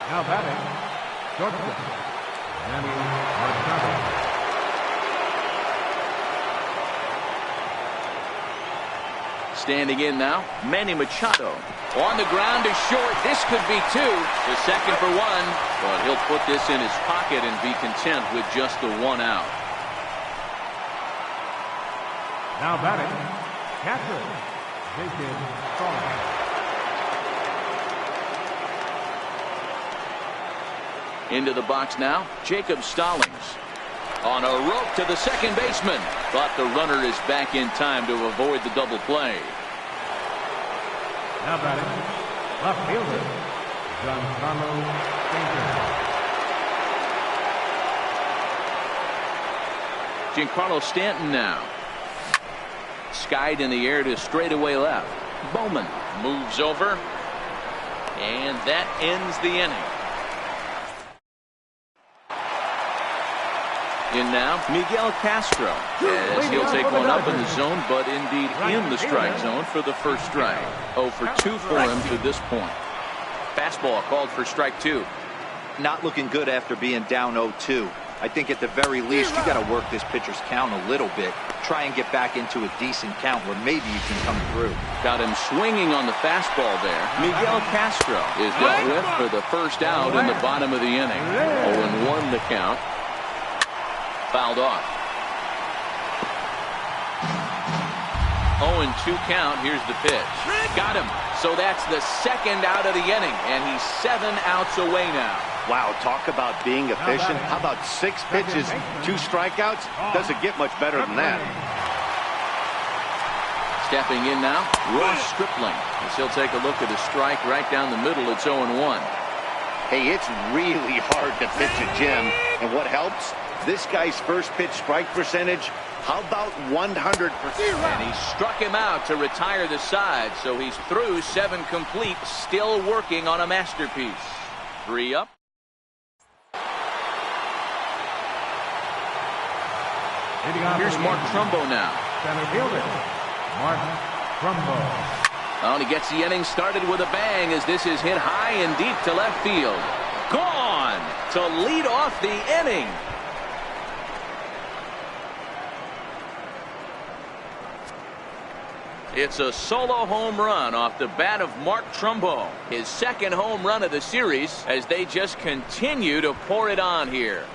Now batting, shortstop, Manny Machado. Standing in now, Manny Machado. On the ground to short. This could be 2. The second for 1. But he'll put this in his pocket and be content with just the 1 out. Now batting, catcher, Jacob Stahl. Into the box now, Jacob Stallings. On a rope to the second baseman. But the runner is back in time to avoid the double play. Now batting, left fielder, Giancarlo Stanton. Giancarlo Stanton now. Skied in the air to straightaway left. Bowman moves over. And that ends the inning. In now, Miguel Castro, as he'll take one up in the zone, but indeed in the strike zone for the first strike. 0 for 2 for him to this point. Fastball called for strike 2. Not looking good after being down 0-2. I think at the very least, you got to work this pitcher's count a little bit. Try and get back into a decent count where maybe you can come through. Got him swinging on the fastball there. Miguel Castro is dealt with for the first out in the bottom of the inning. 0-1 the count. Fouled off. 0-2 count. Here's the pitch. Got him. So that's the second out of the inning, and he's 7 outs away now. Wow, talk about being efficient. How about 6 pitches, 2 strikeouts? Doesn't get much better than that. Stepping in now, Ross Stripling. As he'll take a look at a strike right down the middle. It's 0-1. Hey, it's really hard to pitch a gym. And what helps? This guy's first pitch strike percentage, how about 100%? And he struck him out to retire the side. So he's through 7 complete, still working on a masterpiece. 3 up. Here's Mark Trumbo now. Center fielder, Mark Trumbo. Oh, and he gets the inning started with a bang as this is hit high and deep to left field. Gone to lead off the inning. It's a solo home run off the bat of Mark Trumbo. His second home run of the series as they just continue to pour it on here.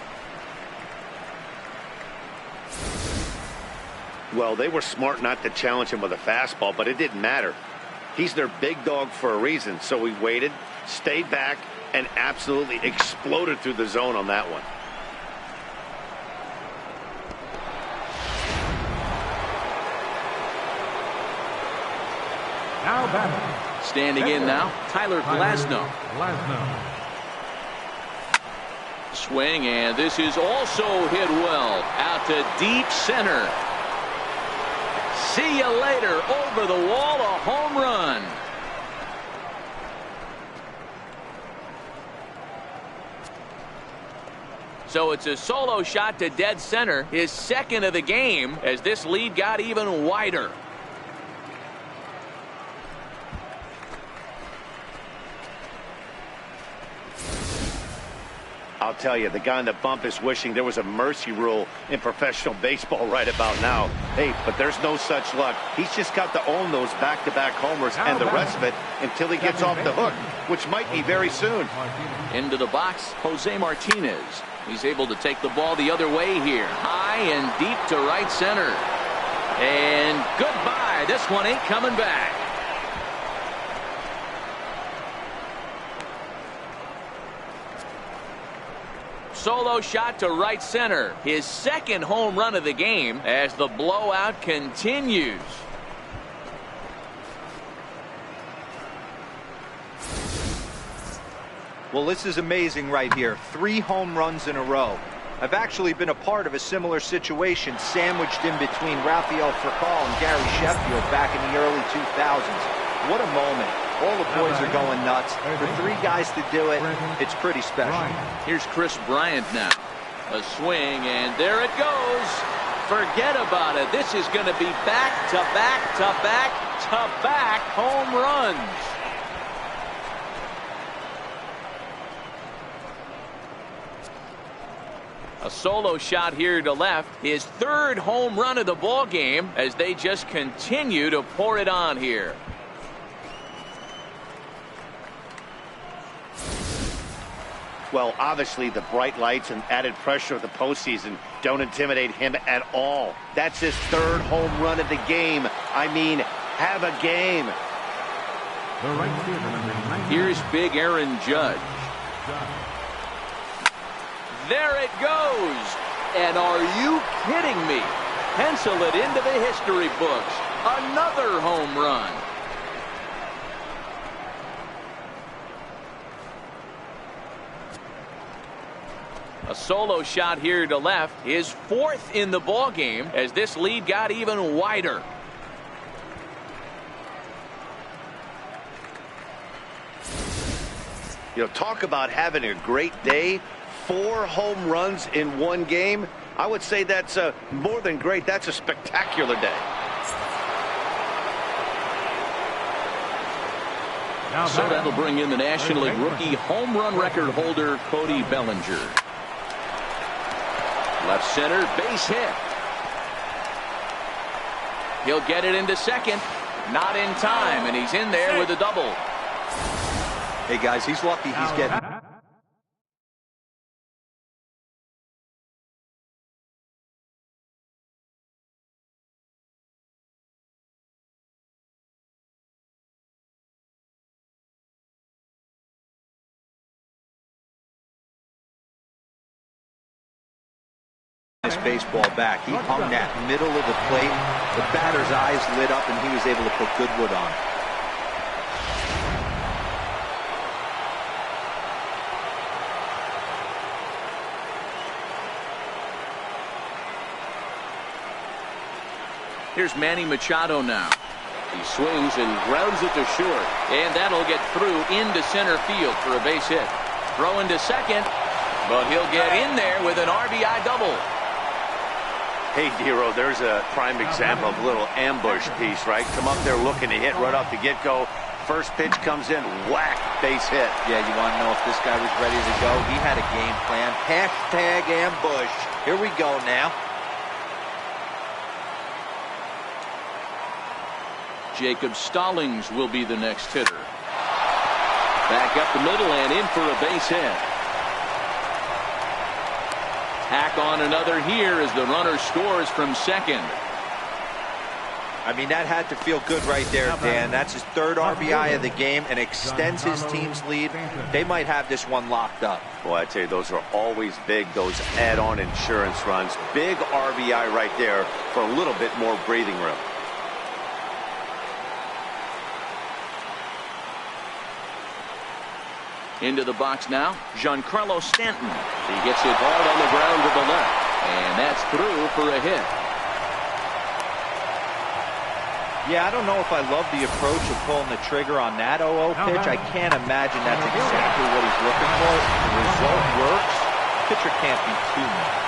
Well, they were smart not to challenge him with a fastball, but it didn't matter. He's their big dog for a reason, so he waited, stayed back, and absolutely exploded through the zone on that one. Now batting. Standing in now, Tyler Glasnow. Swing, and this is also hit well out to deep center. See you later. Over the wall, a home run. So it's a solo shot to dead center, his second of the game, as this lead got even wider. I'll tell you, the guy on the bump is wishing there was a mercy rule in professional baseball right about now. Hey, but there's no such luck. He's just got to own those back-to-back homers and the rest of it until he gets off the hook, which might be very soon. Into the box, Jose Martinez. He's able to take the ball the other way here. High and deep to right center. And goodbye. This one ain't coming back. Solo shot to right center. His second home run of the game as the blowout continues. Well, this is amazing right here. 3 home runs in a row. I've actually been a part of a similar situation sandwiched in between Rafael Furcal and Gary Sheffield back in the early 2000s. What a moment. All the boys are going nuts. For 3 guys to do it, it's pretty special. Here's Chris Bryant now. A swing, and there it goes. Forget about it. This is going to be back to back to back to back home runs. A solo shot here to left. His 3rd home run of the ball game as they just continue to pour it on here. Well, obviously, the bright lights and added pressure of the postseason don't intimidate him at all. That's his 3rd home run of the game. I mean, have a game. The right fielder, number 90. Here's big Aaron Judge. There it goes. And are you kidding me? Pencil it into the history books. Another home run. A solo shot here to left, his fourth in the ball game as this lead got even wider. You know, talk about having a great day. 4 home runs in one game. I would say that's more than great. That's a spectacular day. So that'll bring in the National League rookie home run record holder, Cody Bellinger. Left center, base hit. He'll get it into second. Not in time, and he's in there with a double. Hey, guys, he's lucky he's getting... His baseball back. He hung that middle of the plate. The batter's eyes lit up, and he was able to put Goodwood on. Here's Manny Machado now. He swings and grounds it to short, and that'll get through into center field for a base hit. Throw into second, but he'll get in there with an RBI double. Hey, Dero, there's a prime example of a little ambush piece, right? Come up there looking to hit right off the get-go. First pitch comes in, whack, base hit. Yeah, you want to know if this guy was ready to go? He had a game plan. Hashtag ambush. Here we go now. Jacob Stallings will be the next hitter. Back up the middle and in for a base hit. Tack on another here as the runner scores from second. I mean, that had to feel good right there, Dan. That's his third RBI of the game and extends his team's lead. They might have this one locked up. Boy, I tell you, those are always big, those add-on insurance runs. Big RBI right there for a little bit more breathing room. Into the box now, Giancarlo Stanton. He gets it hard on the ground to the left, and that's through for a hit. Yeah, I don't know if I love the approach of pulling the trigger on that 0-0 pitch. I can't imagine that's exactly what he's looking for. The result works. Pitcher can't be too mad.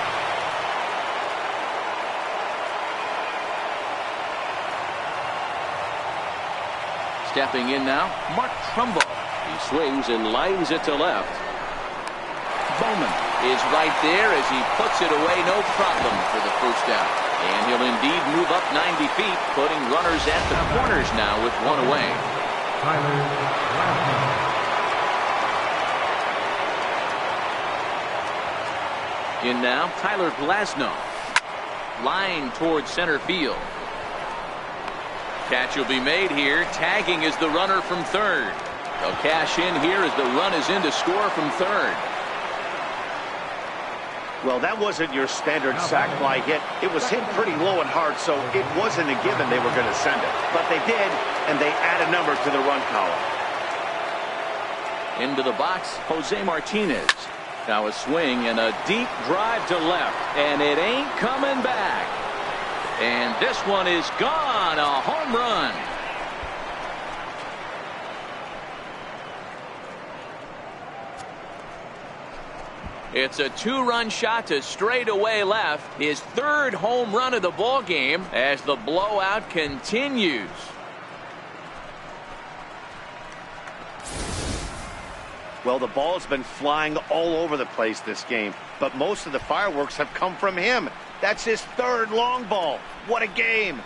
Stepping in now, Mark Trumbo. He swings and lines it to left. Bowman is right there as he puts it away, no problem for the first out. And he'll indeed move up 90 feet, putting runners at the corners now with one away. In now, Tyler Glasnow. Line towards center field. Catch will be made here. Tagging is the runner from third. They'll cash in here as the run is in to score from third. Well, that wasn't your standard sac fly hit. It was hit pretty low and hard, so it wasn't a given they were going to send it. But they did, and they add a number to the run column. Into the box, Jose Martinez. Now a swing and a deep drive to left, and it ain't coming back. And this one is gone, a home run. It's a two-run shot to straightaway left. His third home run of the ball game as the blowout continues. Well, the ball's been flying all over the place this game, but most of the fireworks have come from him. That's his third long ball. What a game.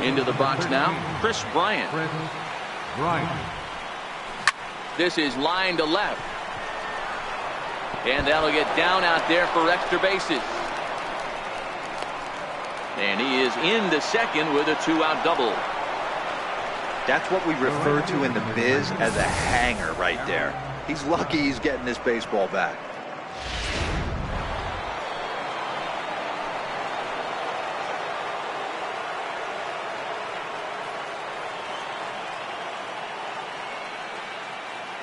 Into the box now, Chris Bryant. This is line to left. And that'll get down out there for extra bases. And he is into second with a two-out double. That's what we refer to in the biz as a hanger right there. He's lucky he's getting this baseball back.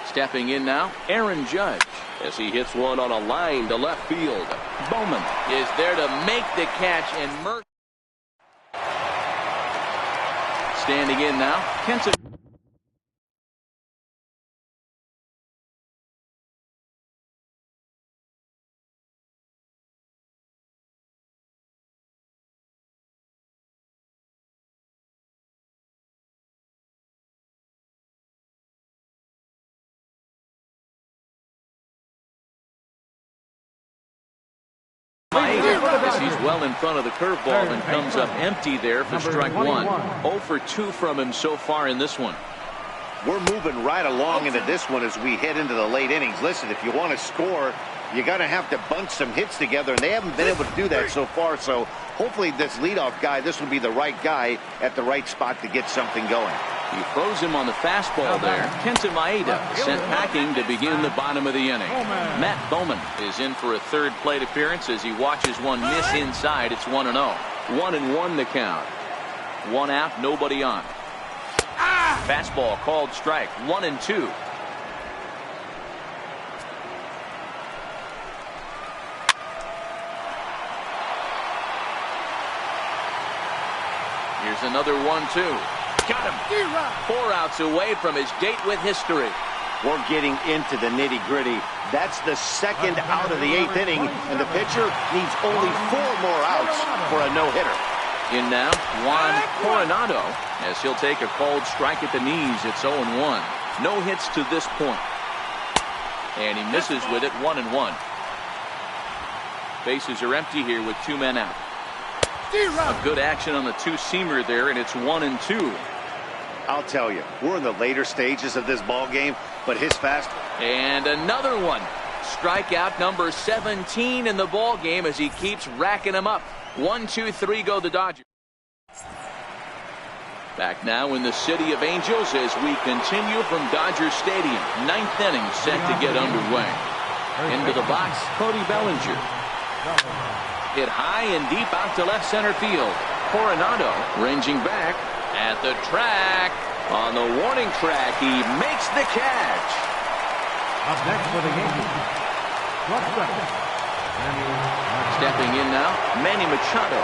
Stepping in now, Aaron Judge, as he hits one on a line to left field. Bowman is there to make the catch, and standing in now, Kenton. As he's well in front of the curveball and comes up empty there for strike one. 0 for 2 from him so far in this one. We're moving right along into this one as we head into the late innings. Listen, if you want to score, you're going to have to bunch some hits together, and they haven't been able to do that so far. So hopefully this leadoff guy, this will be the right guy at the right spot to get something going. He throws him on the fastball there. Kenta Maeda sent packing to begin the bottom of the inning. Matt Bowman is in for a third plate appearance as he watches one miss inside. It's 1-0. 1-1 the count. One out, nobody on. Fastball called strike. 1-2. Here's another 1-2. Got him. 4 outs away from his date with history. We're getting into the nitty-gritty. That's the second out of the 8th inning, and the pitcher needs only 4 more outs for a no-hitter. In now, Juan Coronado, as he'll take a called strike at the knees. It's 0-1. No hits to this point. And he misses with it. 1-1. Bases are empty here with 2 men out. A good action on the two-seamer there, and it's 1-2. I'll tell you, we're in the later stages of this ball game, but his fast. And another one. Strikeout number 17 in the ball game as he keeps racking them up. 1, 2, 3 go the Dodgers. Back now in the City of Angels as we continue from Dodger Stadium. 9th inning set to get underway. Into the box, Cody Bellinger. Hit high and deep out to left center field. Coronado ranging back at the track. On the warning track, he makes the catch. Up next for the Yankees, Stepping in now, Manny Machado.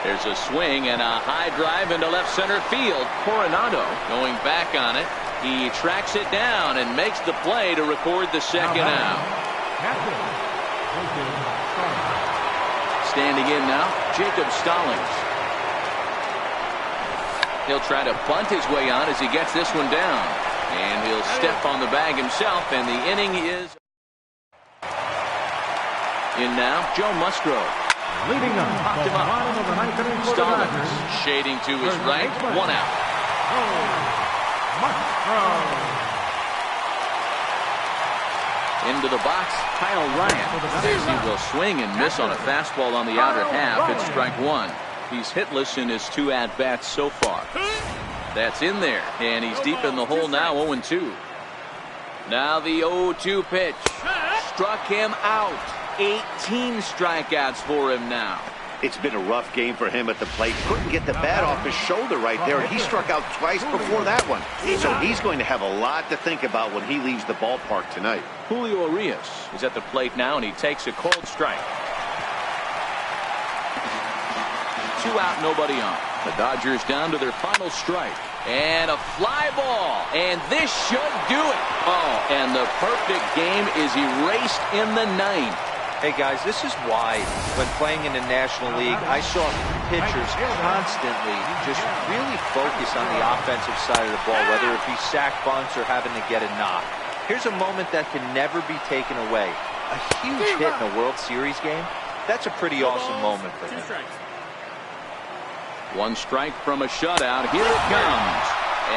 There's a swing and a high drive into left center field. Coronado going back on it. He tracks it down and makes the play to record the second out. Standing in now, Jacob Stallings. He'll try to bunt his way on as he gets this one down. And he'll step on the bag himself, and the inning is in now. Joe Musgrove. Leading them. Popped him up. Stallings shading to his right. 1 out. Into the box, Kyle Ryan. He will swing and miss on a fastball on the outer half. It's strike 1. He's hitless in his 2 at-bats so far. That's in there, and he's deep in the hole now, 0-2. Now the 0-2 pitch. Struck him out. 18 strikeouts for him now. It's been a rough game for him at the plate. Couldn't get the bat off his shoulder right there, and he struck out twice before that one. So he's going to have a lot to think about when he leaves the ballpark tonight. Julio Urias is at the plate now, and he takes a cold strike. 2 out, nobody on. The Dodgers down to their final strike. And a fly ball. And this should do it. Oh, and the perfect game is erased in the 9th. Hey, guys, this is why when playing in the National League, I saw pitchers constantly just really focus on the offensive side of the ball, whether it be sack bunts or having to get a knock. Here's a moment that can never be taken away. A huge hit in a World Series game. That's a pretty awesome moment for him. 1 strike from a shutout. Here it comes.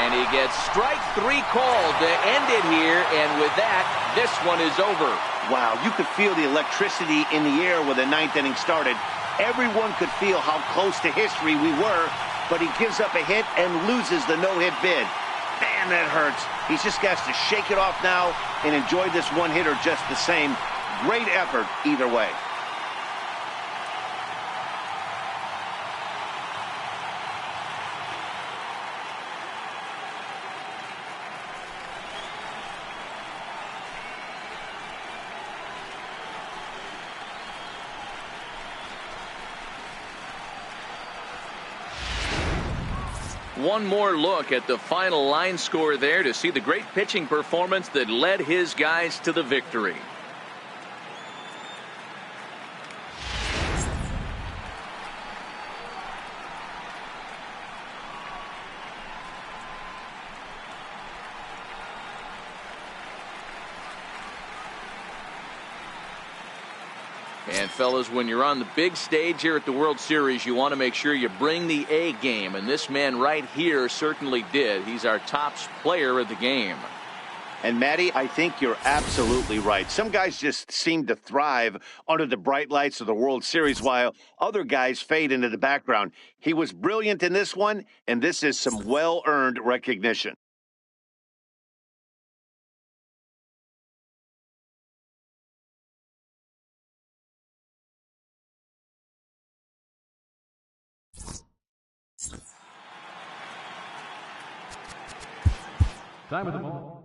And he gets strike 3 called to end it here. And with that, this one is over. Wow, you could feel the electricity in the air when the 9th inning started. Everyone could feel how close to history we were. but he gives up a hit and loses the no-hit bid. Man, that hurts. He just has to shake it off now and enjoy this one-hitter just the same. Great effort either way. One more look at the final line score there to see the great pitching performance that led his guys to the victory. And fellas, when you're on the big stage here at the World Series, you want to make sure you bring the A game. And this man right here certainly did. He's our top player of the game. And Matty, I think you're absolutely right. Some guys just seem to thrive under the bright lights of the World Series while other guys fade into the background. He was brilliant in this one, and this is some well-earned recognition. Time of the ball.